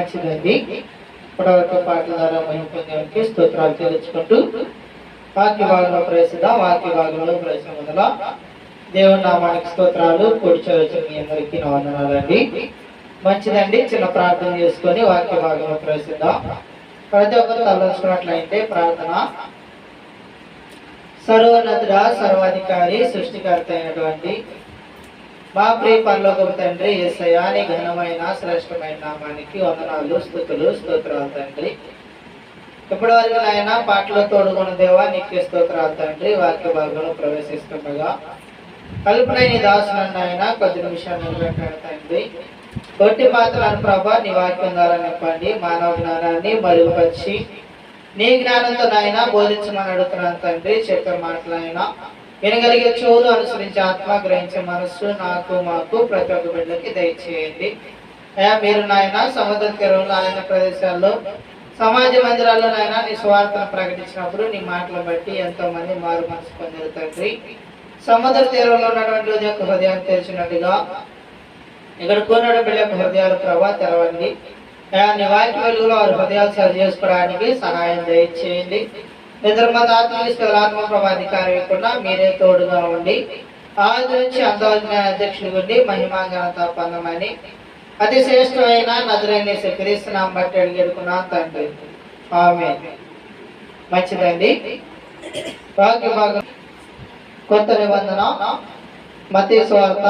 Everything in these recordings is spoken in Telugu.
మంచిదండి. ఇప్పటివరకు పాటల ద్వారా మహిళకి స్తోత్రాలు చెల్లించుకుంటూ వాక్య భాగంలో ప్రవేశిద్దాం. వాక్య భాగంలో ప్రవేశం మొదల దేవుని నామానికి స్తోత్రాలు. పొడి చదువుతున్న మీ అందరికీ నా వందనాలండి. మంచిదండి. చిన్న ప్రార్థన చేసుకొని వాక్య భాగంలో ప్రవేశిద్దాం. ప్రతి ఒక్కరు తలచుకున్నట్లయితే ప్రార్థన. సర్వోన్నతుడ, సర్వాధికారి, సృష్టికర్త అయినటువంటి మా ప్రియ పరలోకపు తండ్రి యేసయ్య, నీ ఘనమైన శ్రేష్టమైన నామానికి వందనాలు, స్తుతులు, స్తోత్రాలు తండ్రి. ఇప్పటి వరకు నాయన పాటలో తోడుకున్న దేవా నీకే స్తోత్రాలు తండ్రి. వాక్య భాగంలో ప్రవేశిస్తుండగా కల్పన నీ దాసులను ఆయన కొద్ది నిమిషాలు నిలబెట్టాడు తండ్రి. కొట్టి పాత్రలను ప్రభా నీ వాక్యం ద్వారా నింపండి. మానవ జ్ఞానాన్ని మరుగుపరిచి నీ జ్ఞానంతో నాయన బోధించమని అడుగుతున్నాను తండ్రి. చెప్పే మాటలైనా వినగలిగే చెవులు, అనుసరించే ఆత్మ, గ్రహించే మనస్సు నాకు మాకు ప్రతి ఒక్క బిడ్డకి దయచేయండి. అయ్యా మీరు నాయన సముద్ర తీరంలో ఆయన ప్రదేశాల్లో సమాజ మందిరాల్లో నాయన నీ స్వార్థను ప్రకటించినప్పుడు నీ మాటలు బట్టి ఎంతో మంది మారు మనసు పొందారు తండ్రి. సముద్ర తీరంలో ఉన్నటువంటి యొక్క హృదయాన్ని తెరిచినట్టుగా ఇక్కడ కూర్చున్న బిడ్డ యొక్క హృదయాలు ప్రభా తెరవండి. నీ వాక్య వెలుగులో వారి హృదయాలు సరి చేసుకోవడానికి సహాయం దయచేయండి. ఇద్దరు మత ఆత్మ ప్రభాధికారం ఇవ్వకుండా మీరే తోడుగా ఉండి ఆది నుంచి అంతవరకు అధ్యక్షుడు ఉండి మహిమా ఘనత పొందమని అతి శ్రేష్టమైన నదులైన క్రీస్తునామం బట్టి అడిగెడుకున్నా తండ్రి. ఆమేన్. మంచిదండి. వాక్య భాగం కొత్త నిబంధన మత్తయి సువార్త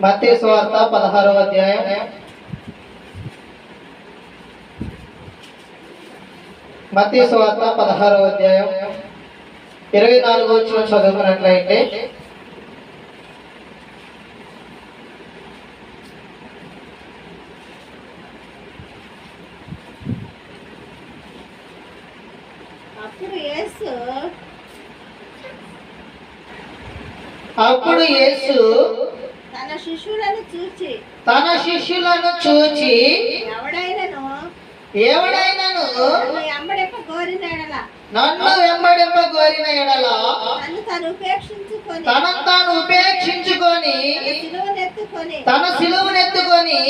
16వ అధ్యాయం 16వ అధ్యాయం 24వ వచనం చదువుకున్నట్లయితే అప్పుడు యేసు తన శిష్యులను చూచి ఎవడైనను నన్ను వెంబడింప కోరిన ఎడల తనను తాను ఉపేక్షించుకొని తన సిలువనెత్తుకొని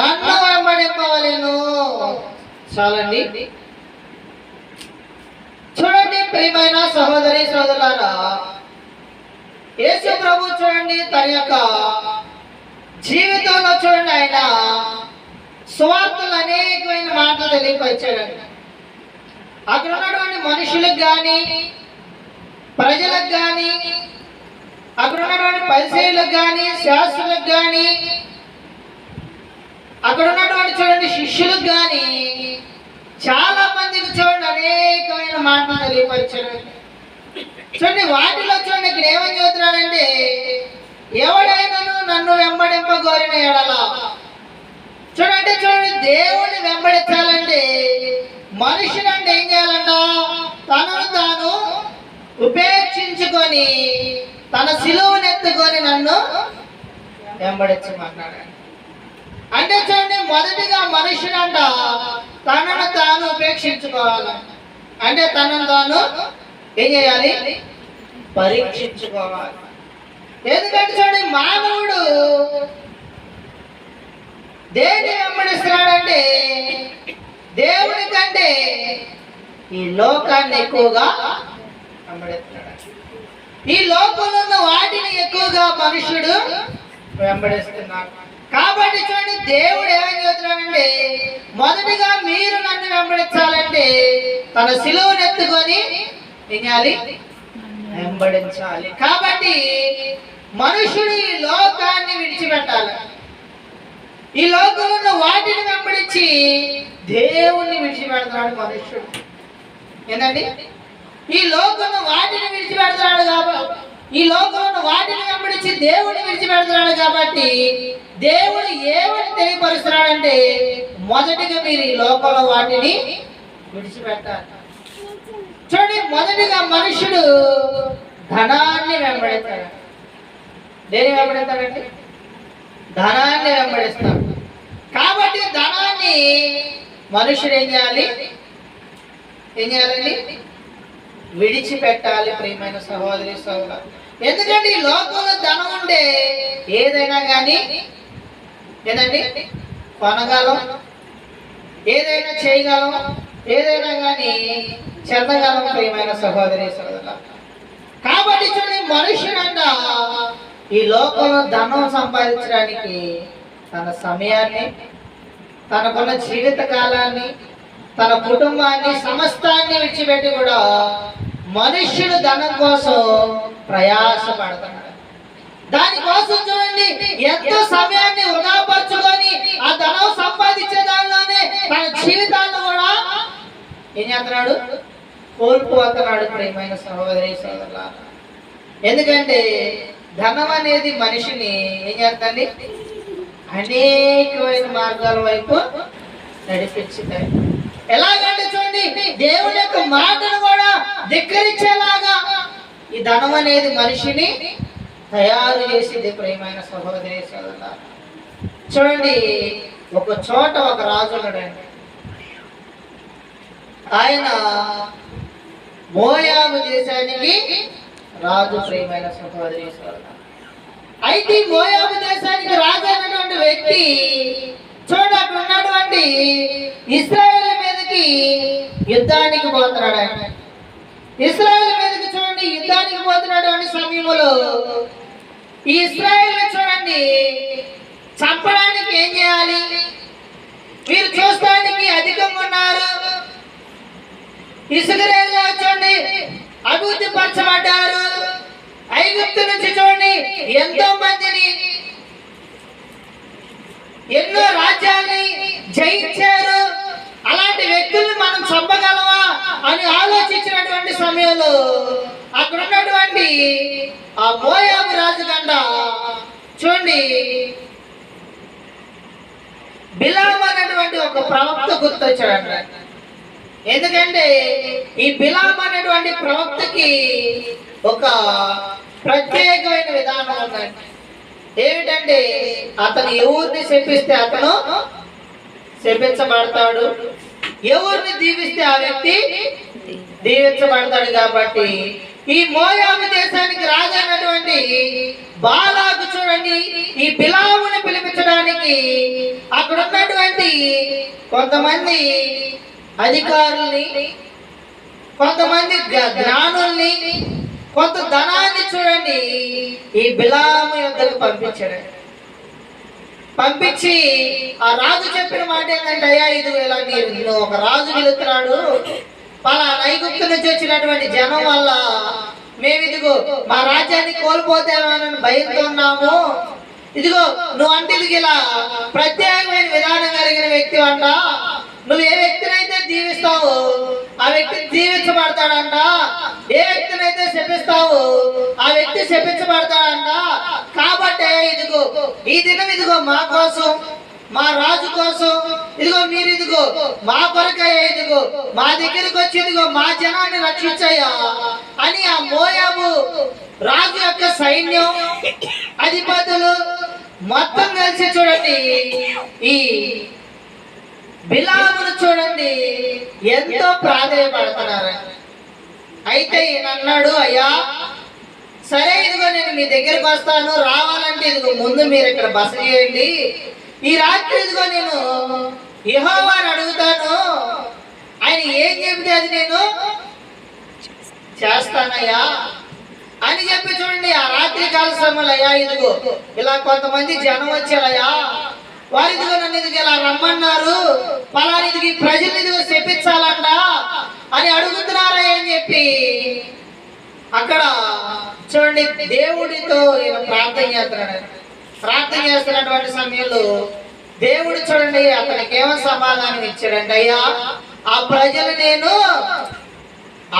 నన్ను వెంబడింపవలెను. చాలండి. చూడండి ప్రియమైన సహోదరి సోదరులారా, యేసు ప్రభు చూడండి తన యొక్క జీవితంలో చూడండి ఆయన స్వార్థలు అనేకమైన మాటలు తెలియపరిచాడండి. అక్కడ ఉన్నటువంటి మనుషులకు కానీ, ప్రజలకు కానీ, అక్కడ ఉన్నటువంటి పరిచయులకు కానీ, శాస్త్రులకు కానీ, అక్కడ ఉన్నటువంటి చూడండి శిష్యులకు కానీ చాలా మందికి చూడండి అనేకమైన మాటలు తెలియపరిచాడు. చూడండి వాటిలో చూడండి ఇక్కడ ఏమని చెబుతున్నాడంటే ఎవడైనాను నన్ను వెంబడింప కోరిన ఎడల. చూడండి దేవుణ్ణి వెంబడించాలంటే మనుషులు అంటే ఏం చేయాలంట? తనను తాను ఉపేక్షించుకొని తన సిలువనెత్తుకొని నన్ను వెంబడించమన్నాడు. అంటే చూడండి మొదటిగా మనుషులంట తనను తాను ఉపేక్షించుకోవాలి. అంటే తనను తాను ఏం చేయాలి? పరీక్షించుకోవాలి. ఎందుకంటే చూడండి మానవుడు దేన్ని వెంబడిస్తున్నాడంటే దేవుడి కంటే ఈ లోకాన్ని ఎక్కువగా వెంబడిస్తున్నాడు. ఈ లోకంలో ఉన్న వాటిని ఎక్కువగా మనుషుడు వెంబడిస్తున్నాడు. కాబట్టి చూడండి దేవుడు ఏమని చెబుతున్నాడంటే మొదటిగా మీరు నన్ను వెంబడించాలంటే తన సిలువనెత్తుకొని తినాలి, వెంబడించాలి. కాబట్టి మనుషుడు ఈ లోకాన్ని విడిచిపెట్టాలి. ఈ లోకంలో ఉన్న వాటిని వెంబడించి దేవుణ్ణి విడిచిపెడతాడు మనుషుడు. ఏంటండి? ఈ లోకంలో వాటిని విడిచిపెడతాడు కాబట్టి, ఈ లోకంలో వాటిని వెంబడించి దేవుడిని విడిచిపెడతాడు కాబట్టి దేవుడు ఏమని తెలియపరుస్తున్నాడంటే మొదటిగా మీరు ఈ లోకంలో వాటిని విడిచిపెట్టాలి. చూడండి మొదటిగా మనుషుడు ధనాన్ని వెంబడిస్తాడు. దేని వెంబడిస్తాడంటే ధనాన్ని వెంబడిస్తాడు. కాబట్టి ధనాన్ని మనుషుడు ఏం చేయాలి? ఏం చేయాలండి? విడిచిపెట్టాలి. ప్రియమైన సహోదరి సహోదరు, ఎందుకంటే ఈ లోకంలో ధనం ఉండే ఏదైనా కానీ ఏదండి కొనగలం, ఏదైనా చేయగలం, ఏదైనా కానీ చెందగలం ప్రియమైన సహోదరి సోదరుల. కాబట్టి చూడండి, మనుషుడంట ఈ లోకంలో ధనం సంపాదించడానికి తన సమయాన్ని, తనకున్న జీవిత కాలాన్ని, తన కుటుంబాన్ని, సమస్తాన్ని విడిచిపెట్టి కూడా మనుష్యుడు ధనం కోసం ప్రయాసపడుతున్నాడు. దానికోసం చూడండి, ఎంతో సమయాన్ని వృధాపరచుకొని ఆ ధనం సంపాదించే దానిలోనే తన జీవితాన్ని కూడా ఏం చేస్తున్నాడు, కోల్పోతున్నాడు ప్రియమైన సహోదరి సోదరుల. ఎందుకంటే ధనం అనేది మనిషిని ఏం చేస్తుంది, అనేకమైన మార్గాల వైపు నడిపించుతాయి. ఎలాగంటే చూడండి, దేవుని యొక్క మాటను కూడా ధిక్కరించేలాగా ఈ ధనం అనేది మనిషిని తయారు చేసింది ప్రియమైన సహోదరి సోదరుల. చూడండి, ఒక చోట ఒక రాజు ఉన్నాడండి. ఆయన మోయాబు దేశానికి రాజు ప్రియమైన సహోదరి సోదరుల. అయితే మోయాబు దేశానికి రాజు అయినటువంటి వ్యక్తి చూడండి, అక్కడ ఉన్నటువంటి ఇశ్రాయేలు మీదకి యుద్ధానికి పోతున్నాడు. ఆయన ఇశ్రాయేలు మీదకి చూడండి యుద్ధానికి పోతున్నటువంటి సమయంలో ఈ ఇశ్రాయేలు చూడండి చంపడానికి ఏం చేయాలి, వీరు చూస్తానికి అధికంగా ఉన్నారు. ఇశ్రాయేలు చూడండి అభివృద్ధి పరచబడ్డారు. ఐగుప్తు నుంచి చూడండి ఎంతో మందిని, ఎన్నో రాజ్యాల్ని జయించారు. అలాంటి వ్యక్తుల్ని మనం చంపగలమా అని ఆలోచించినటువంటి సమయంలో అక్కడ ఉన్నటువంటి ఆ మోయాబు రాజు కంట చూడండి బిలాము అనేటువంటి ఒక ప్రవక్త గుర్తొచ్చాడంట. ఎందుకంటే ఈ బిలాము అనేటువంటి ప్రవక్తకి ఒక ప్రత్యేకమైన విధానం ఉందండి. ఏమిటంటే అతను ఎవరిని శపిస్తే అతను శపించబడతాడు, ఎవరిని దీవిస్తే ఆ వ్యక్తి దీవించబడతాడు. కాబట్టి ఈ మోయాబు దేశానికి రాజైనటువంటి బాలాకు చూడండి ఈ బిలాముని పిలిపించడానికి అక్కడ ఉన్నటువంటి కొంతమంది అధికారుల్ని, కొంతమంది జ్ఞానుల్ని, కొంత ధనాన్ని చూడండి ఈ బిలాము యొద్దకు పంపించాడు. పంపించి ఆ రాజు చెప్పిన మాట ఏంటంటే, అయ్యా ఇది ఇలా నేను ఒక రాజు పిలుస్తున్నాడు, పలానా ఐగుప్తు నుంచి వచ్చినటువంటి జనం వల్ల మేము ఇదిగో మా రాజ్యాన్ని కోల్పోతామని భయంతో ఉన్నాము. ఇదిగో నువ్వు అంటే ఇది ఇలా ప్రత్యేకమైన విధానం కలిగిన వ్యక్తి అంట, నువ్వు ఏ వ్యక్తినైతే దీవిస్తావో ఆ వ్యక్తి దీవించబడతాడంట, ఏ వ్యక్తినైతే శపిస్తావో ఆ వ్యక్తి శపించబడతాడంట. కాబట్టి ఇదిగో ఈ దినం ఇదిగో మా కోసం, మా రాజు కోసం, ఇదిగో మీరు ఇదిగో మా కొరకయ్యా, ఇదిగో మా దగ్గరికి వచ్చి ఇదిగో మా జనాన్ని రక్షించయ్యా అని ఆ మోయాబు రాజు యొక్క సైన్యం, అధిపతులు మొత్తం కలిసి చూడండి ఈ బిలామును చూడండి ఎంతో ప్రాధాన్యపడుతున్నారు. అయితే ఈయన అన్నాడు, అయ్యా సరే ఇదిగో నేను మీ దగ్గరికి వస్తాను, రావాలంటే ఇదిగో ముందు మీరు ఇక్కడ బస చేయండి, ఈ రాత్రి ఇదిగో నేను యెహోవాని అడుగుతాను, ఆయన ఏం చెబితే అది నేను చేస్తానయ్యా అని చెప్పి చూడండి ఆ రాత్రి కాల సమయంలో అయ్యా ఇదిగో ఇలా కొంతమంది జనం వచ్చారయ్యా, వారు ఇదిగో నన్ను ఇదిగో ఇలా రమ్మన్నారు, పలానా ఇదిగో ప్రజలు ఇదిగో శపించాలంట అని అడుగుతున్నారా అని చెప్పి అక్కడ చూడండి దేవుడితో ఈయన ప్రార్థన చేస్తున్నాడు. ప్రార్థన చేస్తున్నటువంటి సమయంలో దేవుడు చూడండి అతనికి ఏమో సమాధానం ఇచ్చాడండి, అయ్యా ఆ ప్రజలు నేను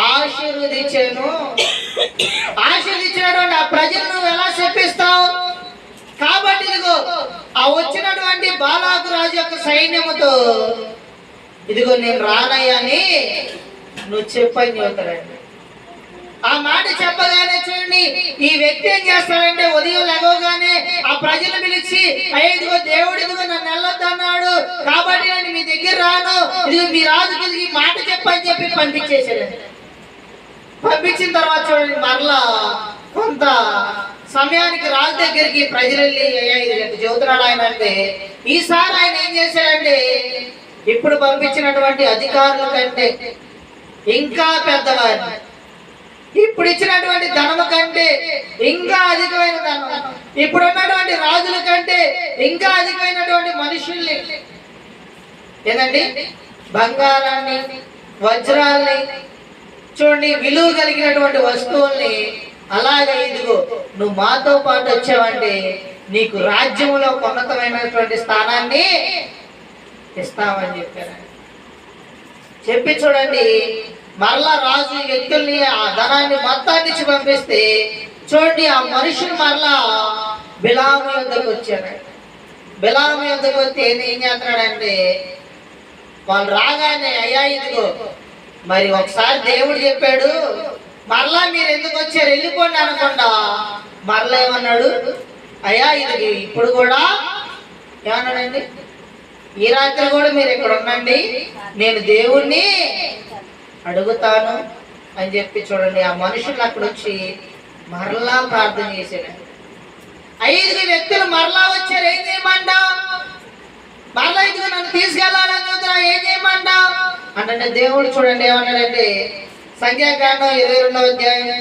ఆశీర్వదించాను, ఆశీర్వదించినటువంటి ఆ ప్రజలు నువ్వు ఎలా శపిస్తావు, కాబట్టి ఇదిగో ఆ వచ్చినటువంటి బాలాకు రాజు యొక్క సైన్యముతో ఇదిగో నేను రానయ్యని నువ్వు చెప్పని చెబుతాడండి. ఆ మాట చెప్పగానే చూడండి ఈ వ్యక్తి ఏం చేస్తాడంటే ఉదయం లెగవగానే ఆ ప్రజలు పిలిచి, అయ్యా ఇదిగో దేవుడు ఇదిగో నన్ను వెళ్ళొద్దన్నాడు కాబట్టి నేను మీ దగ్గర రాను, ఇదిగో మీ రాజుకి ఈ మాట చెప్పని చెప్పి పంపించేసాడండి. పంపించిన తర్వాత చూడండి మరలా కొంత సమయానికి రాజు దగ్గరికి ప్రజలు వెళ్ళి అయ్యా ఇది చెబుతున్నాడు ఆయన అంటే, ఈసారి ఆయన ఏం చేశాడంటే ఇప్పుడు పంపించినటువంటి అధికారుల కంటే ఇంకా పెద్దవారిని, ఇప్పుడు ఇచ్చినటువంటి ధనము కంటే ఇంకా అధికమైన ధనం, ఇప్పుడు ఉన్నటువంటి రాజుల కంటే ఇంకా అధికమైనటువంటి మనుషుల్ని, ఏదండి బంగారాన్ని వజ్రాల్ని చూడండి విలువ కలిగినటువంటి వస్తువుల్ని, అలాగే ఇదిగో నువ్వు మాతో పాటు వచ్చావంటే నీకు రాజ్యంలో ఉన్నతమైనటువంటి స్థానాన్ని ఇస్తామని చెప్పారు. చెప్పి చూడండి మరలా రాజు ఈ వ్యక్తుల్ని ఆ ధనాన్ని మొత్తాన్ని ఇచ్చి పంపిస్తే చూడండి ఆ మనుషులు మరలా బిలాము యుద్ధకు వచ్చారు. బిలాము యుద్ధకు వస్తే ఏం చేస్తున్నాడంటే వాళ్ళు రాగానే అయ్యా ఇదిగో మరి ఒకసారి దేవుడు చెప్పాడు మరలా మీరు ఎందుకు వచ్చారు వెళ్ళిపోండి అనకుండా మరలా ఏమన్నాడు, అయ్యా ఇది ఇప్పుడు కూడా ఏమన్నాడండి, ఈ రాత్రి కూడా మీరు ఇక్కడ ఉండండి నేను దేవుణ్ణి అడుగుతాను అని చెప్పి చూడండి ఆ మనుషులు అక్కడ వచ్చి మరలా ప్రార్థన చేశాడు. 5 వ్యక్తులు మరలా వచ్చారు. ఏం చేయమంటా, మరలా ఇదిగో నన్ను తీసుకెళ్ళాలని చూద్దా, ఏం చేయమంటా అంటే దేవుడు చూడండి ఏమన్నాడంటే సంఖ్యాకాండం 22వ అధ్యాయం,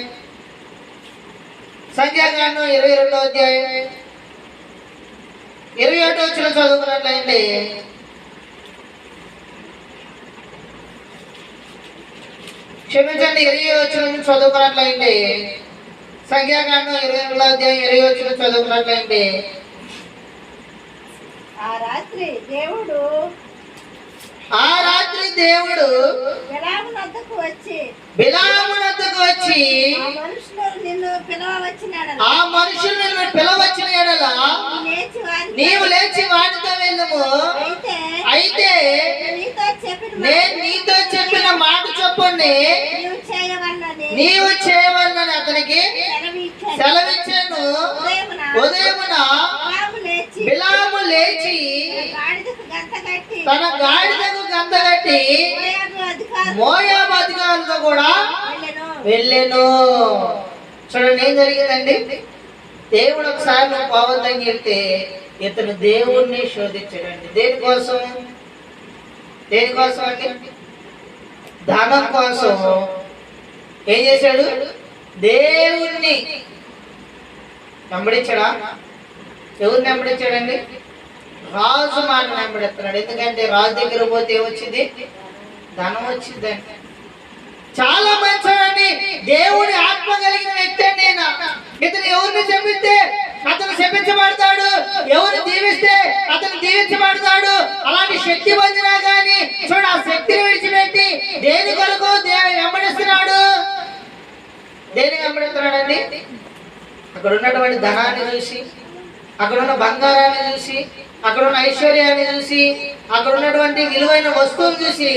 సంఖ్యాకాండం 22వ అధ్యాయం 21వ వచనం చదువుకున్నట్లయితే, క్షమించండి 20వ వచనం చదువుకున్నట్లయితే, సంఖ్యాకాండం 22వ అధ్యాయం 20వ వచనం చదువుకున్నట్లయితే, ఆ రాత్రి దేవుడు బిలాము వద్దకు వచ్చి ఆ మనుషులు నిన్ను పిలవచ్చిన ఎడల నీవు లేచి వాడితో వెళ్ళము, అయితే నేను నీతో చెప్పిన మాట చొప్పుని నీవు చేయవలనని అతనికి సెలవిచ్చాను. ఉదయమున బిలాము లేచి తన గాడిదకు గంత కట్టి మోయాబు అధికారులతో కూడా వెళ్ళెను. చూడండి ఏం జరిగిందండి, దేవుడు ఒకసారి నువ్వు పోవద్దని చెప్తే ఇతను దేవుణ్ణి శోధించాడండి. దేనికోసం అండి, ధనం కోసం. ఏం చేశాడు, దేవుణ్ణి వెంబడించాడా? ఎవరిని వెంబడించాడండి, రాజు మాట వెంబడిస్తున్నాడు. ఎందుకంటే రాజు దగ్గర పోతే ఏమొచ్చింది, ధనం వచ్చిందండి. చాలా మంచివాడండి, దేవుడి ఆత్మ కలిగిన వ్యక్తి అండి. ఇతను ఎవరిని శపిస్తే అతను శపించబడతాడు, ఎవరిని దీవిస్తే అతను దీవించబడతాడు. అలాంటి శక్తి పొందినా కానీ చూడు ఆ శక్తిని విడిచిపెట్టి దేని కొరకు వెంబడిస్తున్నాడు. దేని వెంబడిస్తున్నాడండి, అక్కడ ఉన్నటువంటి ధనాన్ని చూసి, అక్కడ ఉన్న బంగారాన్ని చూసి, అక్కడ ఉన్న ఐశ్వర్యాన్ని చూసి, అక్కడ ఉన్నటువంటి విలువైన వస్తువులు చూసి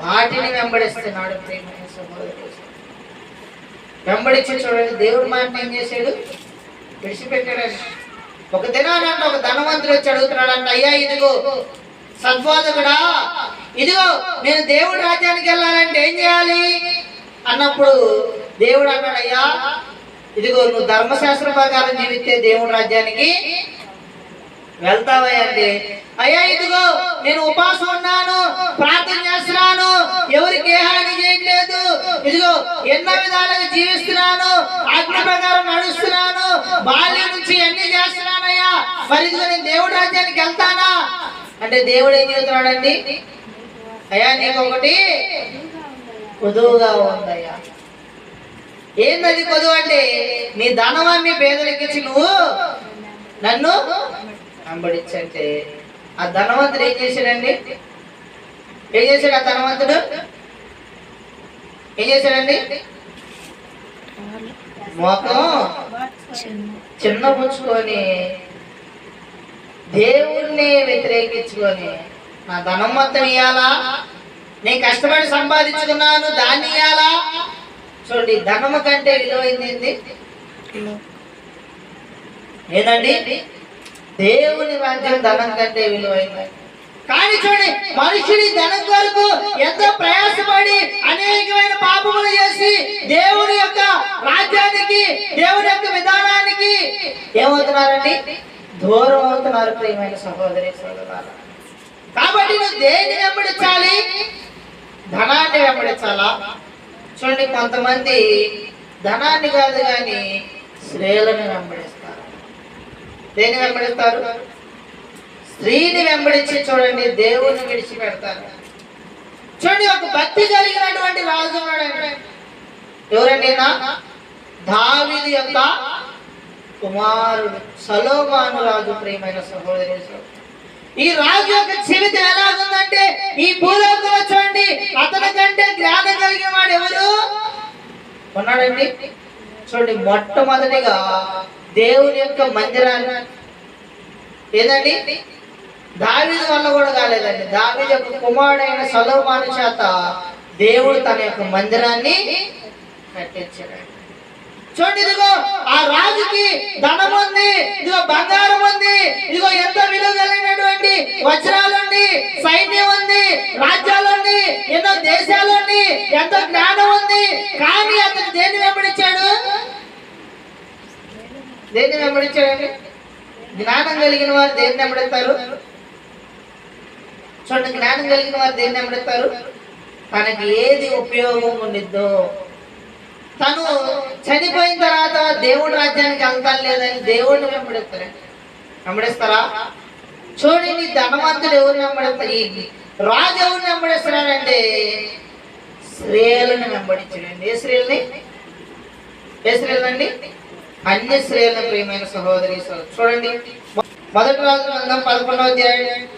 వాటిని వెంబడిస్తున్నాడు. వెంబడించి చూడండి దేవుడి మాటను ఏం చేశాడు, విడిచిపెట్టాడండి. ఒక దినానంట ఒక ధనవంతుడు వచ్చి అడుగుతున్నాడంట, అయ్యా ఇదిగో సద్బోధకుడా, ఇదిగో నేను దేవుడి రాజ్యానికి వెళ్ళాలంటే ఏం చేయాలి అన్నప్పుడు దేవుడు అన్నాడు, అయ్యా ఇదిగో నువ్వు ధర్మశాస్త్రం ప్రకారం జీవిస్తే దేవుడి రాజ్యానికి వెళ్తావా అంటే, అయ్యా ఇదిగో నేను ఉపాసం ఉన్నాను, ప్రార్థన చేస్తున్నాను, ఎవరికి ఏ హాని చేయట్లేదు, ఇదిగో ఎన్నో విధాలుగా జీవిస్తున్నాను, ఆజ్ఞ ప్రకారం నడుస్తున్నాను, బాల్యం నుంచి అన్ని చేస్తున్నానయ్యా, మరి ఇదిగో నేను దేవుడి రాజ్యానికి వెళ్తానా అంటే దేవుడు ఏం చెబుతున్నాడండి, అయ్యా నీకు ఒకటి కొదువుగా ఉందయ్యా. ఏందది కొదువు అంటే, నీ ధనవాన్ని పేదలకిచ్చి నువ్వు నన్ను వెంబడించంటే ఆ ధనవంతుడు ఏం చేశాడండి, ఏం చేశాడు, ఆ ధనవంతుడు ఏం చేశాడండి, మోకం చిన్న పుచ్చుకొని దేవుణ్ణి వ్యతిరేకించుకొని నా ధనం మొత్తం ఇయ్యాలా, నేను కష్టపడి సంపాదించుకున్నాను దాన్ని ఇయ్యాలా. చూడండి ధనము కంటే విలువైంది ఏదండి, దేవుని రాజ్యం ధనం కంటే విలువైంది. కానీ చూడండి మనుషుని ధనం కొరకు ఎంతో ప్రయాసపడి అనేకమైన పాపములు చేసి దేవుని యొక్క రాజ్యం రాజ్యానికి దేవుని యొక్క విధానానికి ఏమవుతున్నారండి? దూరం అవుతున్నారు ప్రియమైన సహోదరి సోదరులారా. కాబట్టి నువ్వు దేన్ని వెంబడించాలి? ధనాన్ని వెంబడించాలా? చూడండి, కొంతమంది ధనాన్ని కాదు కానీ స్త్రీలను వెంబడిస్తారు. దేన్ని వెంబడిస్తారు? స్త్రీని వెంబడించి చూడండి దేవుణ్ణి విడిచిపెడతారు. చూడండి, ఒక భక్తి కలిగినటువంటి రాజు ఉన్నాడండి. ఎవరండి? దావీదు యొక్క కుమారుడు సొలొమోను రాజు. ప్రియమైన సహోదరి, ఈ రాజు యొక్క జీవితం ఎలాగుందంటే ఈ భూలోకంలో చూడండి అతని కంటే జ్ఞానం కలిగిన వాడు ఎవరు ఉన్నాడండి? చూడండి, మొట్టమొదటిగా దేవుని యొక్క మందిరాన్ని ఏదండి దావీదు వల్ల కూడా కాలేదండి. దావీదు యొక్క కుమారుడైన సొలొమోను చేత దేవుడు తన యొక్క మందిరాన్ని కట్టించాడు. చూడండి, ఇదిగో ఆ రాజుకి ధనం ఉంది, ఇదిగో బంగారం ఉంది, ఇదిగో ఎంతో విలువ కలిగినటువంటి వజ్రాలు ఉంది, సైన్యం ఉంది, రాజ్యాలు ఉంది, ఎన్నో దేశాలు ఉంది, ఎంతో జ్ఞానం ఉంది. కానీ అతను దేన్ని వెంబడించాడు? దేన్ని వెంబడించాడండి? జ్ఞానం కలిగిన వారు దేన్ని వెంబడిస్తారు? చూడండి, జ్ఞానం కలిగిన వారు దేన్ని వెంబడిస్తారు? తనకి ఏది ఉపయోగం ఉండిద్దో, తను చనిపోయిన తర్వాత దేవుడి రాజ్యానికి వెళ్తాను లేదని దేవుడిని వెంబడిస్తారా? చూడండి, ధనవంతుడు ఎవరిని వెంబడిస్తారు? ఈ రాజు ఎవరిని వెంబడిస్తున్నాడంటే స్త్రీలను వెంబడించాడండి. ఏ స్త్రీలని? ఏ స్త్రీలండి? అన్ని స్త్రీలను. ప్రియమైన సహోదరి చూడండి, మొదటి రాజు గ్రంథం 11వ అధ్యాయం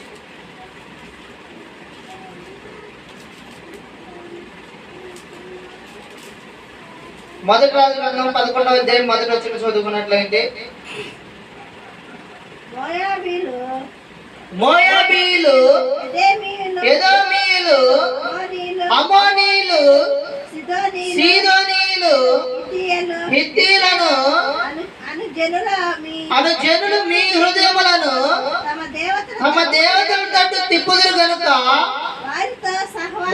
మొదటి రాజు గ్రంథం 11వ అధ్యాయం మొదటి వచనం చదువుకున్నట్లయితే, మోయాబీలు, ఎదోమీయులు, అమోనీయులు, సీదోనీయులు, హిత్తీయులను అను జనులు మీ హృదయములను తమ దేవతల తట్టు తిప్పుదురు గనుక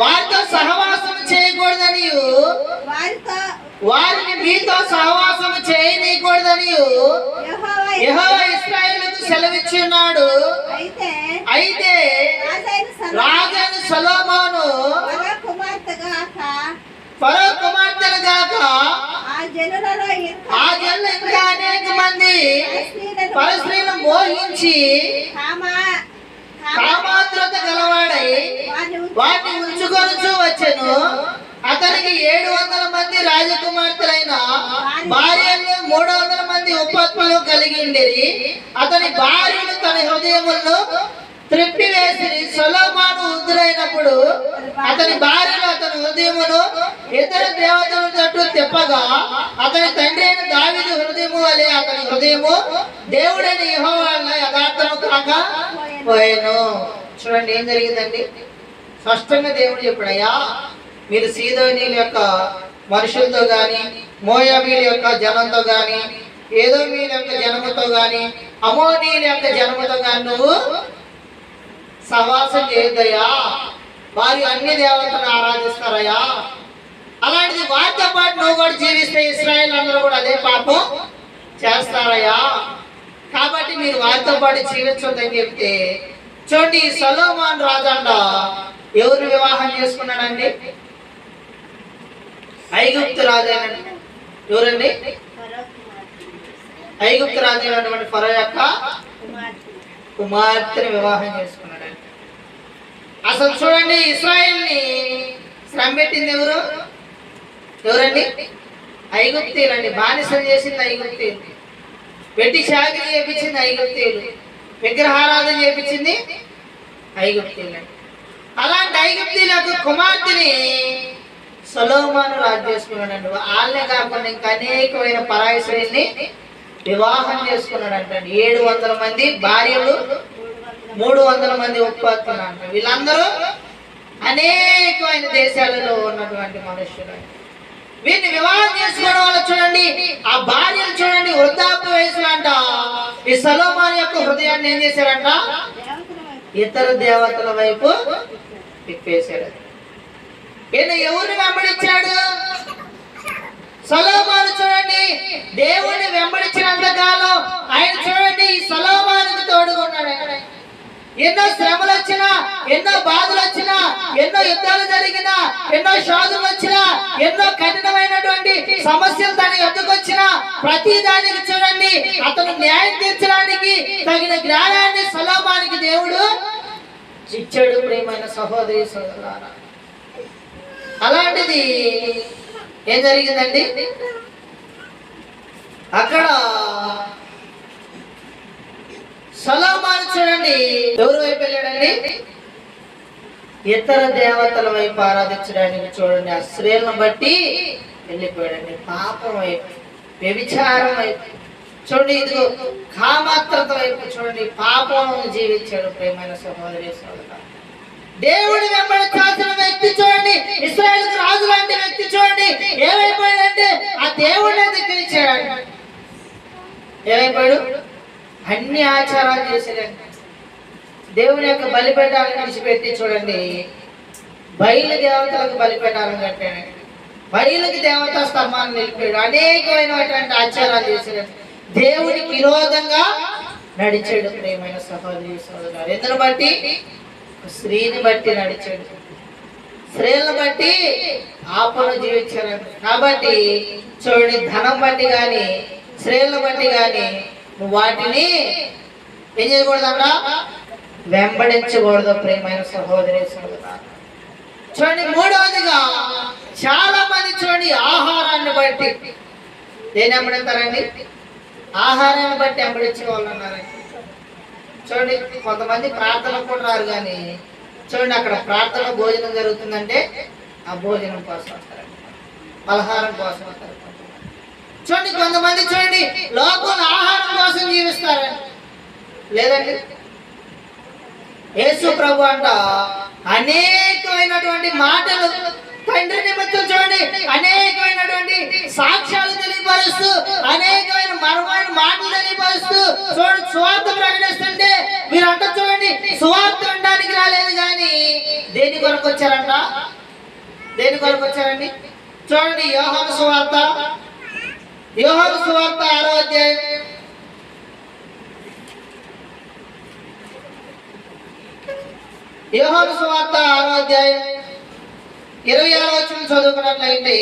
వారితో సహవాసం చేయకూడదని, వారిని మీతో సహవాసం చేయనీయకూడదని యెహోవా ఇశ్రాయేలుకు సెలవిచ్చున్నాడు. అయితే రాజైన సొలొమోను ఫరో కుమార్తెను గాక ఆ జనులలో ఇంకా అనేక మంది పరస్త్రీలను మోహించి కామాతురత గలవాడై వాటిని ఉంచుకొనుచూ వచ్చెను. అతనికి 700 మంది రాజకుమార్తెలైన భార్యలు, 300 మంది ఉపపత్నులు కలిగిండిరి. అతని భార్యలు తన హృదయములను త్రిప్పివేసి సొలొమోను వృద్ధుడైనప్పుడు అతని భార్యలు అతని హృదయమును ఇతర దేవతల తట్టు తిప్పగా అతని తండ్రి అయిన దావీదు హృదయము వలె అతని హృదయము దేవుడైన యెహోవా యథార్థము కాక పోయెను. చూడండి, ఏం జరిగిందండి? స్పష్టంగా దేవుడు చెప్పాడయ్యా, మీరు సీదోనీయుల యొక్క మనుషులతో గాని, మోయాబీల యొక్క జనంతో గాని, ఎదోమీయుల యొక్క జనముతో గాని, అమోనీయుల యొక్క జనముతో గాని నువ్వు సహవాసం చేయొద్దయ్యా. వారు అన్ని దేవతలను ఆరాధిస్తారయ్యా. అలాంటిది వారితో పాటు నువ్వు కూడా జీవిస్తే ఇశ్రాయేల్ అందరూ కూడా అదే పాపం చేస్తారయ్యా. కాబట్టి మీరు వారితో పాటు జీవించొద్దని చెప్తే, చూడండి, ఈ సొలొమోను రాజంట ఎవరిని వివాహం చేసుకున్నాడండి? ఐగుప్తు రాజైన ఎవరండి? ఐగుప్తు రాజైనటువంటి ఫరో యొక్క కుమార్తెని వివాహం చేసుకున్నాడండి. అసలు చూడండి, ఇశ్రాయేల్ని శ్రమ పెట్టింది ఎవరండి? ఐగుప్తీయులండి. బానిసం చేసింది ఐగుప్తీయులు, వెట్టి చాకిరీ చేపించింది ఐగుప్తీయులు, విగ్రహారాధన చేపించింది ఐగుప్తీయులండి. అలాంటి ఐగుప్తీయులకు కుమార్తెని సొలొమోను రాజు చేసుకున్నాడండి. వాళ్ళనే కాకుండా ఇంకా అనేకమైన పరాయి స్త్రీల్ని వివాహం చేసుకున్నాడంట. 700 మంది భార్యలు, 300 మంది ఉపపత్నులు అంట. వీళ్ళందరూ అనేకమైన దేశాలలో ఉన్నటువంటి మనుషులు. వీరిని వివాహం చేసుకోవడం వల్ల చూడండి, ఆ భార్యలు చూడండి వృద్ధాప్య వయసులో అంట ఈ సొలొమోను యొక్క హృదయాన్ని ఏం చేశారంట? ఇతర దేవతల వైపు తిప్పేశాడు. ఈయన ఎవరిని వెంబడించాడు? సొలొమోను చూడండి, దేవుణ్ణి వెంబడించినంత కాలం ఆయన చూడండి ఈ సొలొమోనుకు తోడుగా ఉన్నాడు. ఎన్నో శ్రమలు వచ్చినా, ఎన్నో బాధలు వచ్చినా, ఎన్నో యుద్ధాలు జరిగినా, ఎన్నో శోధనలు వచ్చినా, ఎన్నో కఠినమైనటువంటి సమస్యలు తన ఎదుకు వచ్చినా, ప్రతి దానికి చూడండి అతను న్యాయం తీర్చడానికి తగిన జ్ఞానాన్ని సొలొమోనుకి దేవుడు ఇచ్చాడు. ప్రియమైన సహోదరి సోదరులారా, అలాంటిది ఏం జరిగిందండి? అక్కడ సొలొమోను చూడండి ఎవరి వైపు వెళ్ళాడండి? ఇతర దేవతల వైపు ఆరాధించడానికి చూడండి ఆ స్త్రీలను బట్టి వెళ్ళిపోయాడండి. పాపం వైపు, వ్యభిచారం వైపు చూడండి, ఇదిగో కామాత్రత వైపు చూడండి, పాపం జీవించాడు. ప్రియమైన సహోదరి సోదరులారా, దేవుడి వెంబడించాల్సిన వ్యక్తి చూడండి, ఇశ్రాయేలు రాజు లాంటి వ్యక్తి చూడండి ఏమైపోయాడంటే ఆ దేవుడిని ధిక్కరించాడు. ఏమైపోయాడు? అన్ని ఆచారాలు చేశాడండి. దేవుని యొక్క బలిపీఠాలను విడిచిపెట్టి చూడండి బయలు దేవతలకు బలిపీఠాలను కట్టాడండి. బయలుకి దేవతా స్తంభాన్ని నిలిపాడు. అనేకమైనటువంటి ఆచారాలు చేశాడండి. దేవునికి విరోధంగా నడిచాడు. ప్రియమైన సహోదరి సోదరులారా, ఎందును బట్టి? స్త్రీని బట్టి నడిచాడు. స్త్రీలను బట్టి ఆపను జీవించాడు. కాబట్టి చూడండి, ధనం బట్టి కానీ స్త్రీలను బట్టి కానీ నువ్వు వాటిని ఏం చేయకూడదన్నా వెంబడించకూడదు. ప్రియమైన సహోదరి సోదరులారా, చూడండి మూడవదిగా చాలా మంది చూడండి ఆహారాన్ని బట్టి దేని వెంబడిస్తారండి? ఆహారాన్ని బట్టి వెంబడించే వాళ్ళు ఉన్నారండి. చూడండి కొంతమంది ప్రార్థనకు కూడా రారు, కానీ చూడండి అక్కడ ప్రార్థన భోజనం జరుగుతుందంటే ఆ భోజనం కోసం వస్తారండి, పలహారం కోసం వస్తారు. చూడండి కొంతమంది చూడండి లోకంలో ఆహారం కోసం జీవిస్తారండి. లేదండి, యేసు ప్రభు అంట అనేకమైనటువంటి మాటలు తండ్రి నిమిత్తం చూడండి అనేకమైనటువంటి సాక్ష్యాలు తెలియపరుస్తూ, అనేకమైన మరమైన మాటలు తెలియపరుస్తూ చూడండి సువార్త ప్రకటిస్తుంటే మీరంతా చూడండి సువార్త ఉండడానికి రాలేదు, కానీ దేని కొరకు వచ్చారంట? దేని కొరకు వచ్చారండి? చూడండి యోహాను సువార్త 6వ అధ్యాయం యోహాను సువార్త 6వ అధ్యాయం 26వ వచనం చదువుకున్నట్లయితే,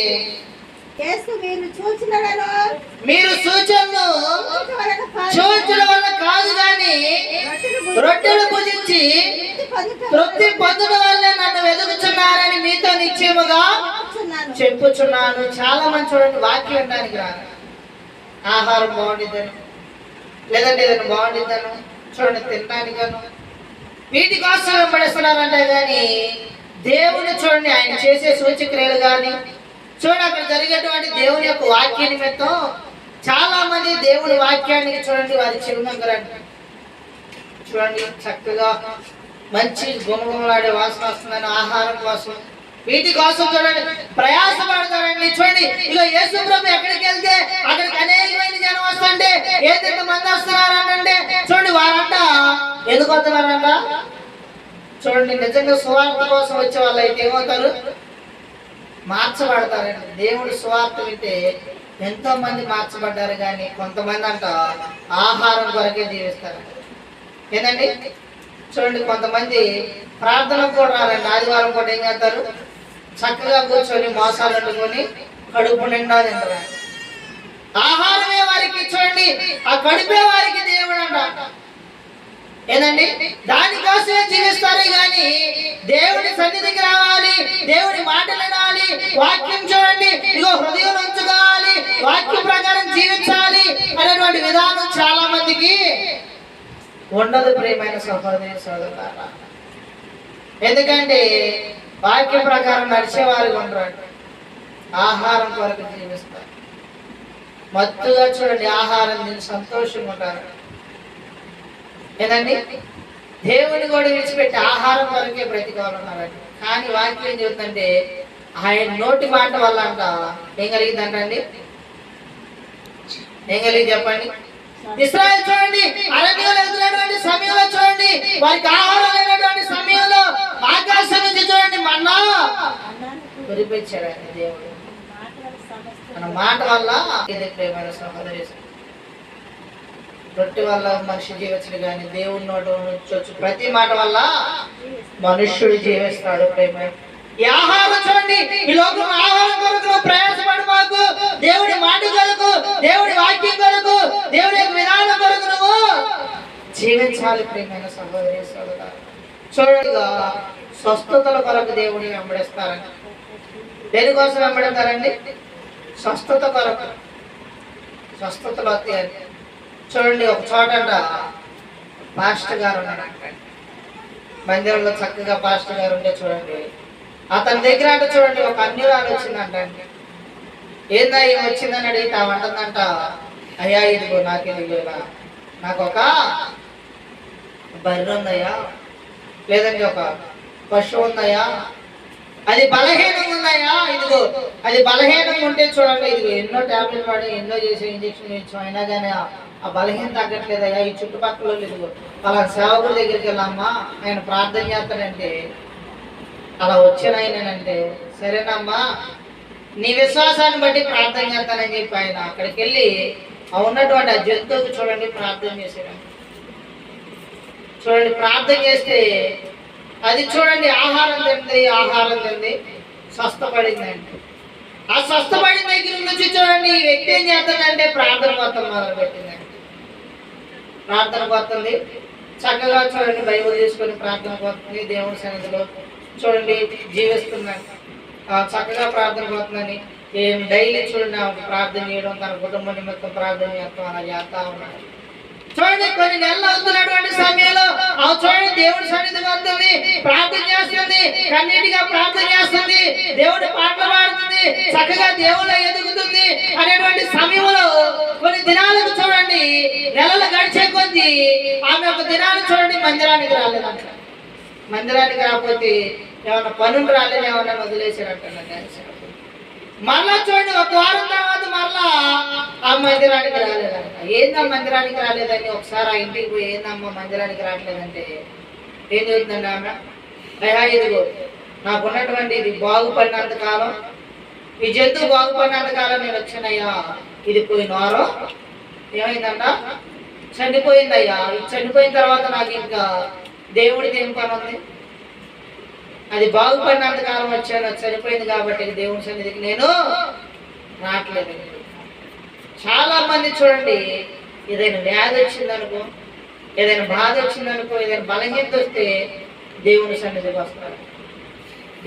మీరు సూచనలు చూచడం వల్ల కాదు కానీ రొట్టెలు భుజించి తృప్తి పొందడం వల్ల నన్ను వెతుకుచున్నారని మీతో నిశ్చయముగా చెప్పుచున్నాను. చాలా మంది చూడండి వాక్యం వినడానికి రాను, ఆహారం బాగుండిద్దను, లేదంటే ఏదైనా బాగుండిద్దను చూడండి తినడానికను వీటి కోసం వెంబడిస్తున్నారంటే, కానీ దేవుని చూడండి ఆయన చేసే సూచక్రియలు కానీ చూడండి అక్కడ జరిగేటువంటి దేవుని యొక్క వాక్య నిమిత్తం చాలా మంది దేవుని వాక్యానికి చూడండి వారి చిరునంగరండి. చూడండి చక్కగా మంచి గుమగుమలాడే వాసన వస్తుందని ఆహారం కోసం వీటి కోసం చూడండి ప్రయాసపడతారండి. చూడండి ఇక యేసు ప్రభు ఎక్కడికి వెళ్తే అక్కడికి అనేకమైన జనం వస్తుంటే ఏంటంటే మంది వస్తున్నారంటే చూడండి వారంట ఎందుకు వస్తున్నారంట? చూడండి నిజంగా సువార్త కోసం వచ్చే వాళ్ళు అయితే ఏమవుతారు? మార్చబడతారండి. దేవుడు సువార్త వింటే ఎంతో మంది మార్చబడ్డారు, కానీ కొంతమంది అంట ఆహారం కొరకే జీవిస్తారు. ఏంటండి చూడండి కొంతమంది ప్రార్థనకు కూడా రారండి. ఆదివారం కూడా ఏం చేస్తారు? చక్కగా కూర్చొని మోసాలు వండుకొని కడుపు నిండా తింటారు. ఆహారమే వారికి చూడండి ఆ కడుపే వారికి దేవుడు అంట. ఏందండి దానికోసమే జీవిస్తారు, కానీ దేవుడి సన్నిధికి రావాలి, దేవుడి మాటలు వినాలి, వాక్యం చూడండి ఇగో హృదయం ఉంచుకోవాలి, వాక్యం ప్రకారం జీవించాలి అనేటువంటి విధానం చాలా మందికి ఉండదు. ప్రియమైన సహోదరి సోదరులారా, ఎందుకంటే వాక్య ప్రకారం నడిచేవారు ఉండరు, ఆహారం కొరకు జీవిస్తారు. మత్తుగా చూడండి ఆహారం తిని సంతోషంగా ఉంటారు. ఏదండి దేవుని కూడా విడిచిపెట్టి ఆహారం కొరకే బ్రతికోవాలన్నారండి. కానీ వాక్యం ఏం చెబుతుందంటే ఆయన నోటి మాట వల్ల అంట ఏం కలిగిందంటండి? ఏం కలిగింది చెప్పండి? ఇశ్రాయేలు చూడండి అరణ్యంలో వెళ్తున్నటువంటి సమయంలో చూడండి వారికి ఆహారం లేనటువంటి సమయంలో ఆకాశం నుంచి చూడండి మన్నా కురిపించాడు దేవుడు. మన మాట వల్ల ఇది ప్రేమైన సహోదరి, రొట్టె వల్ల మనిషి జీవించడు కానీ దేవుని నోటి నుంచి వచ్చి ప్రతి మాట వల్ల మనుష్యుడు జీవిస్తాడు. ప్రేమ ఈ ఆహారం చూడండి, ఈ లోకం ఆహారం కొరకు ప్రయాసపడు మాకు, దేవుడి మాట కొరకు, దేవుడి వాక్యం కొరకు, దేవుడి యొక్క విధానం కొరకు నువ్వు జీవించాలి. ప్రేమైన సహోదరి సోదరులారా, చూడండి స్వస్థతల కొరకు దేవుడిని వెంబడిస్తారండి. దేనికోసం వెంబడతారండి? స్వస్థత కొరకు. స్వస్థతలు వస్తాయండి. చూడండి, ఒక చోట పాస్టర్ గారు ఉన్నాడంట, మందిరంలో చక్కగా పాస్టర్ గారు ఉంటే చూడండి, అతని దగ్గర అంటే చూడండి ఒక అన్యురాలు వచ్చిందంట అండి. ఏందా ఏం వచ్చిందని అడిగితే అంటుందంట, అయ్యా ఇదిగో నాకు ఒక బర్రె ఉందయ్యా, లేదండి ఒక పశువు ఉందయ్యా, అది బలహీనంగా ఉందయ్యా, ఇదిగో అది బలహీనంగా ఉంటే చూడండి, ఇదిగో ఎన్నో టాబ్లెట్ వాడి ఎన్నో చేసి ఇంజక్షన్ ఇచ్చాం, అయినా కానీ ఆ బలహీన తగ్గట్లేదయ్యా, ఈ చుట్టుపక్కల ఇదిగో అలా సేవకుడి దగ్గరికి వెళ్ళమ్మా, ఆయన ప్రార్థన చేస్తాడంటే అలా వచ్చిన ఆయనంటే, సరేనమ్మా నీ విశ్వాసాన్ని బట్టి ప్రార్థన చేస్తానని చెప్పి ఆయన అక్కడికి వెళ్ళి ఉన్నటువంటి ఆ జంతువుకి చూడండి ప్రార్థన చేశాడు. చూడండి, ప్రార్థన చేస్తే అది చూడండి ఆహారం తింది స్వస్థపడిందండి. ఆ స్వస్థపడిన దగ్గర నుంచి చూడండి ఈ వ్యక్తి ఏం చేస్తాడంటే ప్రార్థన మొత్తం మొదలు పెట్టిందండి. ప్రార్థన పోతుంది, చక్కగా చూడండి బైబిల్ తీసుకొని ప్రార్థన పోతుంది, దేవుడి సన్నిధిలో చూడండి జీవిస్తున్నాను, చక్కగా ప్రార్థన పోతుందని డైలీ చూడండి ప్రార్థన చేయడం, తన కుటుంబ నిమిత్తం ప్రార్థన చేస్తాం, అలా చేస్తా ఉన్నాడు. చూడండి కొన్ని నెలలు అవుతున్నటువంటి సమయంలో చూడండి దేవుడి సన్నిధి వస్తుంది, ప్రార్థన చేస్తుంది, కన్నీటిగా ప్రార్థన చేస్తుంది, దేవుడి పాటలు పాడుతుంది, చక్కగా దేవుళ్ళ ఎదుగుతుంది అనేటువంటి సమయంలో కొన్ని దినాలకు చూడండి నెలలు గడిచే కొద్దీ ఆమె ఒక దినాలు చూడండి మందిరానికి రాలేదంట. మందిరానికి రాకపోతే ఏమన్నా పనులు రాలేదు, ఏమన్నా వదిలేసారంట. మరలా చూడండి ఒక వారం తర్వాత మరలా ఆ మందిరానికి రాలేదంట. ఏందా మందిరానికి రాలేదని ఒకసారి ఆ ఇంటికి పోయి ఏందమ్మా మందిరానికి రావట్లేదంటే ఏం చెబుతుందండి ఆమె, అయ్యా ఇదిగో నాకున్నటువంటి ఇది బాగుపడినంత కాలం, ఈ జంతువు బాగుపడినంత కాలం నేను వచ్చానయ్యా, ఇది పోయిన వారం ఏమైందంట చనిపోయిందయ్యా, ఇది చనిపోయిన తర్వాత నాకు ఇంకా దేవుడికి ఏం పని ఉంది, అది బాగుపడినంత కాలం వచ్చాను, చనిపోయింది కాబట్టి దేవుని సన్నిధికి నేను రావట్లేదు. చాలా మంది చూడండి ఏదైనా వ్యాధి వచ్చిందనుకో, ఏదైనా బాధ వచ్చిందనుకో, ఏదైనా బలహీనత వస్తే దేవుని సన్నిధికి వస్తారు.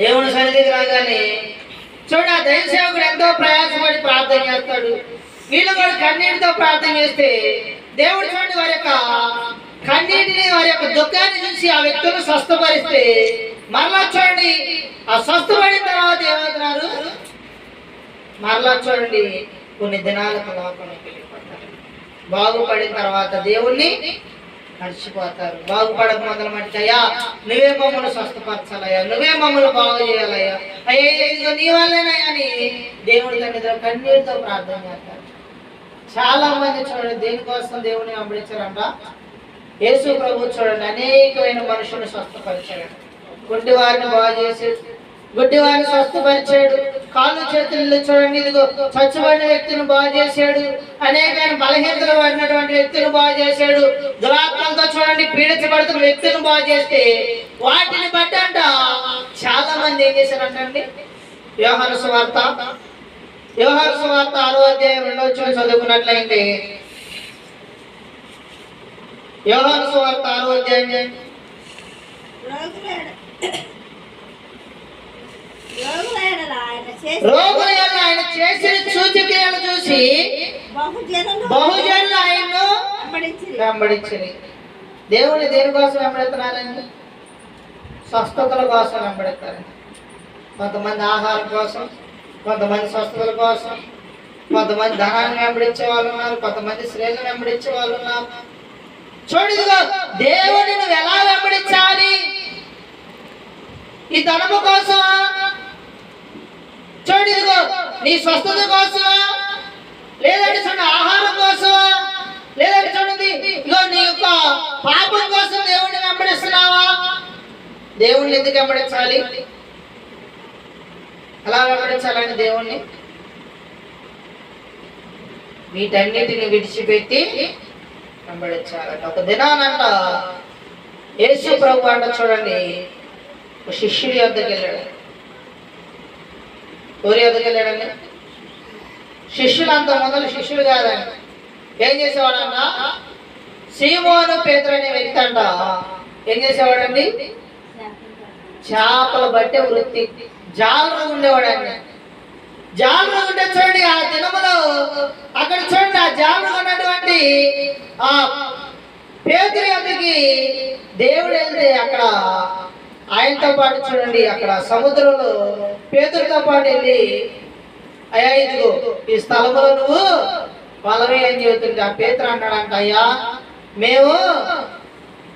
దేవుని సన్నిధికి రాగానే చూడండి ఆ దైవ సేవకుడు ఎంతో ప్రయాసపడి ప్రార్థన చేస్తాడు, వీళ్ళు కూడా కన్నీటితో ప్రార్థన చేస్తే దేవుడు చూడండి వారి యొక్క కన్నీటిని, వారి యొక్క దుఃఖాన్ని చూసి ఆ వ్యక్తులను స్వస్థపరిస్తే మరలా చూడండి ఆ స్వస్థపడిన తర్వాత ఏమవుతున్నారు, మరలా చూడండి కొన్ని దినాలకు లోపలికి వెళ్ళిపోతారు. బాగుపడిన తర్వాత దేవుణ్ణి మర్చిపోతారు. బాగుపడక మొదలు మట్టియ్యా నువ్వే మమ్మల్ని స్వస్థపరచాలయ్యా, నువ్వే మమ్మల్ని బాగు చేయాలయ్యా, అయ్యో నీ వల్లేనయ్యా అని దేవుడి సన్నిధిలో కన్నీటితో ప్రార్థన చేస్తారు. చాలా మంది చూడండి దేనికోసం దేవుని వెంబడించారంట, యేసు ప్రభు చూడండి అనేకమైన మనుషులను స్వస్థపరిచాడు, గుడ్డి వారిని బాగు చేసాడు, గుడ్డి వారిని స్వస్థపరిచాడు, కాళ్ళు చేతుల్లో చూడండి ఇదిగో చచ్చిపోయిన వ్యక్తిని బాగు చేశాడు, అనేకమైన బలహీనతలు పడినటువంటి వ్యక్తిని బాగు చేశాడు, దురాత్మలతో చూడండి పీడించబడుతున్న వ్యక్తిని బాగు చేస్తే వాటిని బట్టి అంట చాలా మంది ఏం చేశారంటండి, యోహాను సువార్త 6వ అధ్యాయం 2వ వచనం చదువుకున్నట్లయితే, యోహాను సువార్త 6వ అధ్యాయం రోగుల ఆయన చేసిన సూచక్రియలు చూసి బహుజనులు ఆయన్ను వెంబడించింది. దేవుని దేనికోసం వెంబడుతున్నారండి? స్వస్థతల కోసం వెంబడతారండి. కొంతమంది ఆహారం కోసం, కొంతమంది స్వస్థతల కోసం, కొంతమంది ధనాన్ని వెంబడించే వాళ్ళు ఉన్నారు, కొంతమంది స్త్రీలను వెంబడించే వాళ్ళు ఉన్నారు. చూడదుగా దేవుని నువ్వు ఎలా వెంబడించాలి? ఈ ధనము కోసమా? చూడదుగో నీ స్వస్థత కోసమా? లేదంటే చూడండి ఆహారం కోసమా? లేదంటే చూడండి ఇగో నీ యొక్క పాపం కోసం దేవుడిని వెంబడిస్తున్నావా? దేవుణ్ణి ఎందుకు వెంబడించాలి? అలా వెంబడించాలని దేవుణ్ణి వీటన్నిటిని విడిచిపెట్టి వెంబడించాలంట. ఒక దినానంట యేసు ప్రభు అంట చూడండి, ఒక శిష్యుడి వద్దకు వెళ్ళాడు. ఎవరి వద్దకు వెళ్ళాడండి? శిష్యులు. అంత మొదలు శిష్యుడు కాదండి. ఏం చేసేవాడన్న? సీమోను పేతురు అనే వ్యక్తి అంట ఏం చేసేవాడండి? చేపలు బట్టే వృత్తి. జాలరు ఉండేవాడండి. జాలరు ఉంటే చూడండి, ఆ దినములో అక్కడ చూడండి, ఆ జాలరు ఉన్నటువంటి ఆ పేతురు వద్దకి దేవుడు వెళ్తే అక్కడ ఆయనతో పాటు చూడండి, అక్కడ సముద్రంలో పేతురుతో పాటు వెళ్ళి, అయ్యా ఇదిగో ఈ స్థలంలో నువ్వు వలవే అని చెబుతుంటే ఆ పేతురు అన్నాడంట, అయ్యా మేము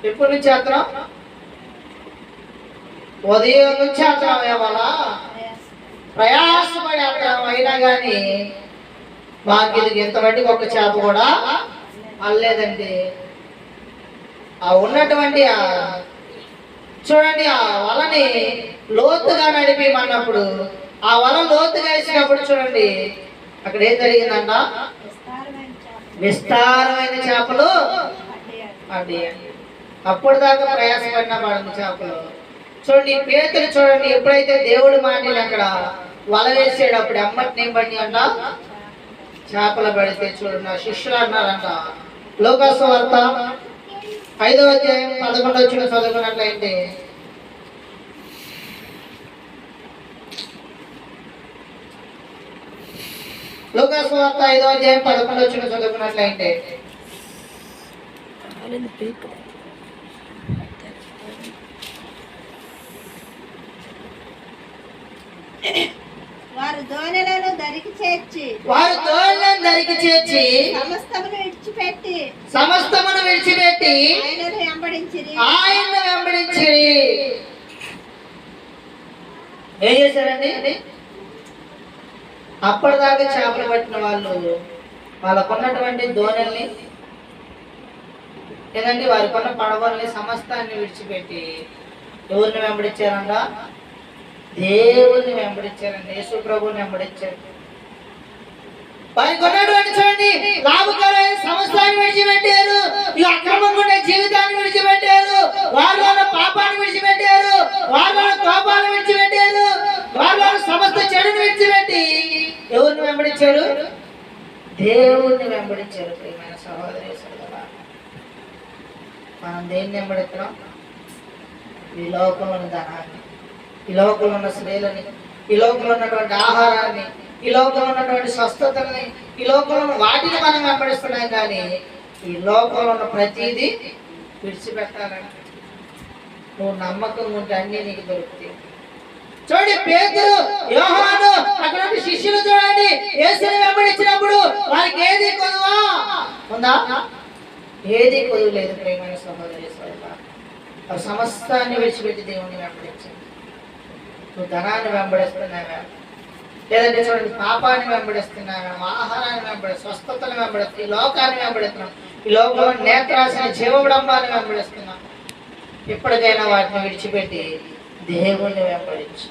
ఎప్పటి నుంచి చేస్తున్నాం? ఉదయం నుంచి చేస్తున్నాం. ఏమల్ల ప్రయాసపడి అంటాం, అయినా కానీ మాకు ఇది ఇంతమందికి ఒక చేప కూడా అల్లేదండి. ఆ ఉన్నటువంటి చూడండి, ఆ వలని లోతుగా నడిపిమన్నప్పుడు, ఆ వల లోతుగా వేసినప్పుడు చూడండి అక్కడ ఏం జరిగిందంట? విస్తారమైన చేపలు అడ్డాయి. అప్పుడు దాకా ప్రయాసపడిన పడింది చేపలు. చూడండి పేతురు చూడండి, ఎప్పుడైతే దేవుడు మాటలు అక్కడ వల వేసాడు అప్పుడు అమ్మటిని ఏం పడి అంట? చేపలు పడితే చూడండి ఆ శిష్యులు అన్నారంట. లోకాసు వార్త 5వ అధ్యాయం 11వ వచనం చదువుకున్నట్లయితే, లోకాసు వార్త 5వ అధ్యాయం 11వ వచనం చదువుకున్నట్లయితే, వారు దోణెలను దరికి చేర్చి సమస్తమును విడిచిపెట్టి ఆయనను వెంబడించిరి. ఏం చేశారండి? అప్పటిదాకా చేపలు పట్టిన వాళ్ళు వాళ్ళకున్నటువంటి దోణల్ని లేదండి వారికున్న పడవల్ని సమస్తాన్ని విడిచిపెట్టి ఎవరిని వెంబడించారంట? దేవుని వెంబడించారండి. యేసు ప్రభువుని వెంబడించారు. వారికి ఉన్నటువంటి చూడండి లాభకరమైన సమస్తాన్ని విడిచిపెట్టారు. ఈ అక్రమంగా ఉండే జీవితాన్ని విడిచిపెట్టారు. వారిలో పాపాన్ని విడిచిపెట్టారు. వారిలో కోపాలను విడిచిపెట్టారు. వారిలో సమస్త చెడుని విడిచిపెట్టి ఎవరిని వెంబడించారు? దేవుణ్ణి వెంబడించారు. ప్రియమైన సహోదరి సోదరులారా, మనం దేన్ని వెంబడిస్తున్నాం? ఈ లోకంలో ధనాన్ని, ఈ లోకంలో ఉన్న స్త్రీలని, ఈ లోకంలో ఉన్నటువంటి ఆహారాన్ని, ఈ లోకంలో ఉన్నటువంటి స్వస్థతల్ని, ఈ లోకంలో ఉన్న వాటిని మనం వెంబడిస్తున్నాం. కానీ ఈ లోకంలో ఉన్న ప్రతిదీ విడిచిపెట్టాలని నువ్వు నమ్మకం ఉంటే అన్నీ నీకు దొరుకుతాయి. చూడండి పేతురు, యోహాను అక్కడ శిష్యులు చూడండి యేసుని వెంబడించినప్పుడు వారికి ఏది కొదువా ఉందా? ఏది కొదువు లేదు. ప్రియమైన సహోదరి సోదరులారా, సమస్తాన్ని విడిచిపెట్టి దేవుణ్ణి వెంబడించారు. నువ్వు ధనాన్ని వెంబడిస్తున్నావా? లేదంటే చూడండి పాపాన్ని వెంబడిస్తున్నావా? ఆహారాన్ని వెంబడి, స్వస్థతను వెంబడిస్తున్నావు, ఈ లోకాన్ని వెంబడిస్తున్నావు, ఈ లోకంలో నేత్రాశని జీవవిడంబాన్ని వెంబడిస్తున్నావు. ఎప్పటికైనా వాటిని విడిచిపెట్టి దేవుణ్ణి వెంబడించు.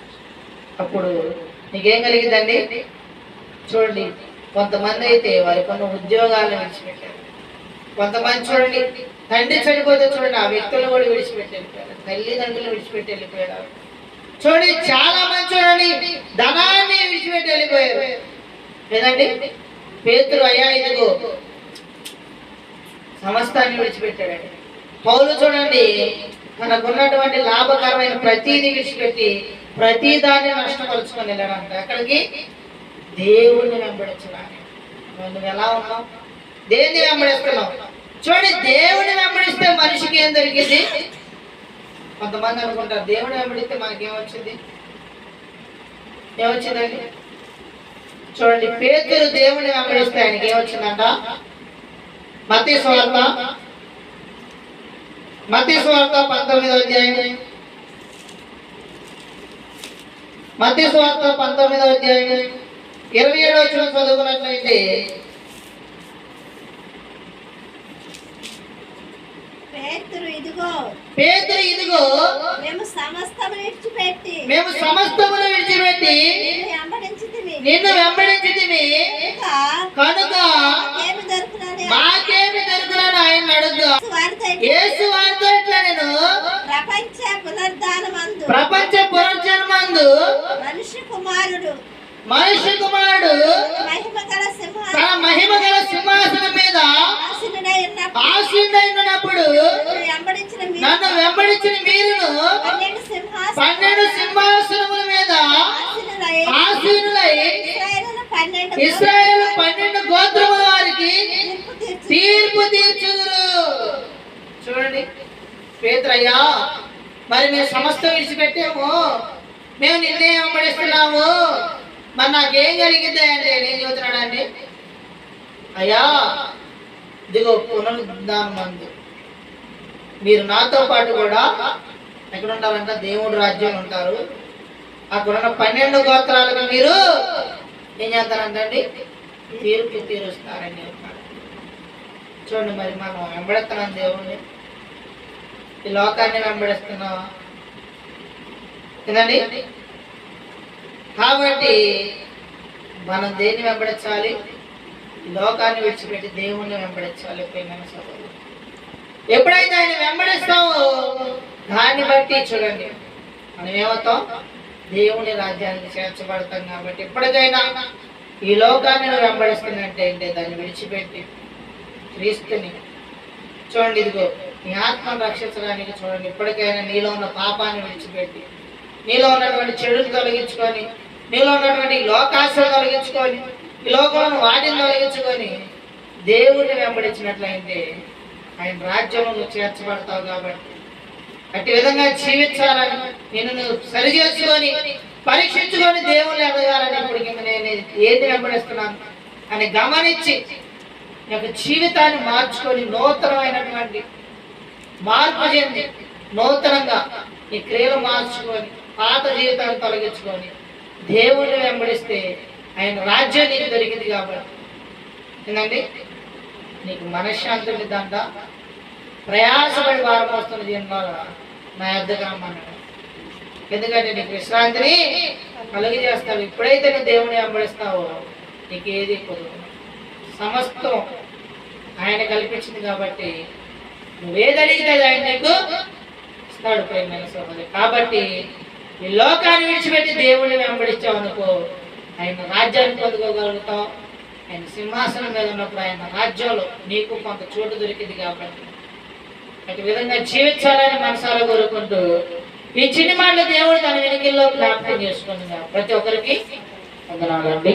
అప్పుడు నీకేం కలిగిందండి? చూడండి కొంతమంది అయితే వారి కొన్ని ఉద్యోగాలను విడిచిపెట్టారు. కొంతమంది చూడండి తండ్రి చనిపోతే చూడండి ఆ వ్యక్తులను కూడా విడిచిపెట్టి వెళ్ళిపోయారు. తల్లిదండ్రులు విడిచిపెట్టి వెళ్ళిపోయారు. చూడండి చాలా మంది చూడండి ధనాన్ని విడిచిపెట్టి వెళ్ళిపోయారు. లేదండి పేతురు, అయ్యా ఇదిగో సమస్తాన్ని విడిచిపెట్టాడండి. పౌలు చూడండి తనకున్నటువంటి లాభకరమైన ప్రతిదీ విడిచిపెట్టి ప్రతి దాన్ని నష్టపరుచుకొని వెళ్ళాడంట. అక్కడికి దేవుణ్ణి వెంబడించడానికి. నువ్వు ఎలా ఉన్నావు? దేన్ని వెంబడిస్తున్నావు? చూడండి దేవుని వెంబడిస్తే మనిషికి ఏం దొరికింది? కొంతమంది అనుకుంటారు దేవుని వెంబడిస్తే మనకేమొచ్చింది? ఏమొచ్చిందండి? చూడండి పేతురు దేవుని వెంబడిస్తే ఆయనకి ఏమొచ్చిందంట? మత్తయి సువార్త 19వ అధ్యాయం, మత్తయి సువార్త 19వ అధ్యాయం 27వ వచనం చదువుకున్నట్లయితే, పేతురు ఇదిగో మేము సమస్తమును విడిచిపెట్టి నిన్ను వెంబడించితిమి కనుక దినమందు మనిషి కుమారుడు మనుష్య కుమారుడు తన మహిమ గల సింహాసనం మీద ఆసీనుడైనప్పుడు నన్ను వెంబడించిన మీరును 12 సింహాసనముల మీద ఆసీనులై ఇశ్రాయేలు 12 గోత్రముల వారికి తీర్పు తీర్చుదురు. చూడండి పేతురయ్యా, మరి మేము సమస్తం విడిచిపెట్టాము, మేము నిన్నే వెంబడిస్తున్నాము, మరి నాకేం కలిగింది అంటే ఏం చెబుతున్నాడండి? అయ్యా ఇదిగో పునరుద్ధానమందు మీరు నాతో పాటు కూడా ఎక్కడ ఉంటారంట? దేవుడు రాజ్యంలో ఉంటారు. అక్కడున్న 12 గోత్రాలకు మీరు ఏం చేస్తారంటండి? తీర్పు తీరుస్తారని చెప్తారు. చూడండి, మరి మనం వెంబడిస్తున్నాం దేవుడిని, ఈ లోకాన్ని వెంబడిస్తున్నావా? కదండి. కాబట్టి మనం దేన్ని వెంబడించాలి? లోకాన్ని విడిచిపెట్టి దేవుణ్ణి వెంబడించాలి. ఎప్పుడైతే ఆయన వెంబడిస్తామో దాన్ని బట్టి చూడండి మనం ఏమవుతాం? దేవుని రాజ్యానికి చేర్చబడతాం. కాబట్టి ఎప్పటికైనా ఈ లోకాన్ని నువ్వు వెంబడిస్తున్నట్టే అంటే దాన్ని విడిచిపెట్టి క్రీస్తుని చూడండి, ఇదిగో నీ ఆత్మను రక్షించడానికి చూడండి, ఇప్పటికైనా నీలో ఉన్న పాపాన్ని విడిచిపెట్టి, నీలో ఉన్నటువంటి చెడును తొలగించుకొని, నీలో ఉన్నటువంటి లోకాశను తొలగించుకొని, ఈ లోకంలో వాటిని తొలగించుకొని దేవుడిని వెంబడించినట్లయితే ఆయన రాజ్యంలో నువ్వు చేర్చబడతావు. కాబట్టి అట్టి విధంగా జీవించాలని నేను నువ్వు సరి చేసుకొని పరీక్షించుకొని దేవుళ్ళు ఎదగాలని ఇప్పటికి నేను ఏది వెంబడిస్తున్నాను అని గమనించి నీ యొక్క జీవితాన్ని మార్చుకొని నూతనమైనటువంటి మార్పు చెంది నూతనంగా ఈ క్రియలు మార్చుకొని పాత జీవితాన్ని తొలగించుకొని దేవుడిని వెంబడిస్తే ఆయన రాజ్యం నీకు దొరికింది. కాబట్టి ఏంటండి నీకు మనశ్శాంతి ఉంటుందంట. ప్రయాసపడి వారం వస్తున్న దీనిలో నా యొద్దకు రమ్మన్నాడు. ఎందుకంటే నీకు విశ్రాంతిని కలుగు చేస్తావు. ఎప్పుడైతే నువ్వు దేవుని వెంబడిస్తావో నీకు ఏది కుదరదు. సమస్తం ఆయన కల్పించింది. కాబట్టి నువ్వేది అడిగితే ఆయన నీకు ఇస్తాడు ప్రేమైన సోదరుడు. కాబట్టి ఈ లోకాన్ని విడిచిపెట్టి దేవుడిని వెంబడించావు అనుకో, ఆయన రాజ్యాన్ని పొందుకోగలుగుతావు. ఆయన సింహాసనం మీద ఉన్నప్పుడు ఆయన రాజ్యంలో నీకు కొంత చోటు దొరికింది. కాబట్టి అటు విధంగా జీవించాలని మనసారా కోరుకుంటూ ఈ చిన్ని మాటలు దేవుడు తన వెనుకల్లో జ్ఞాపకం చేసుకుంటున్నాడు. ప్రతి ఒక్కరికి వందనాలండి.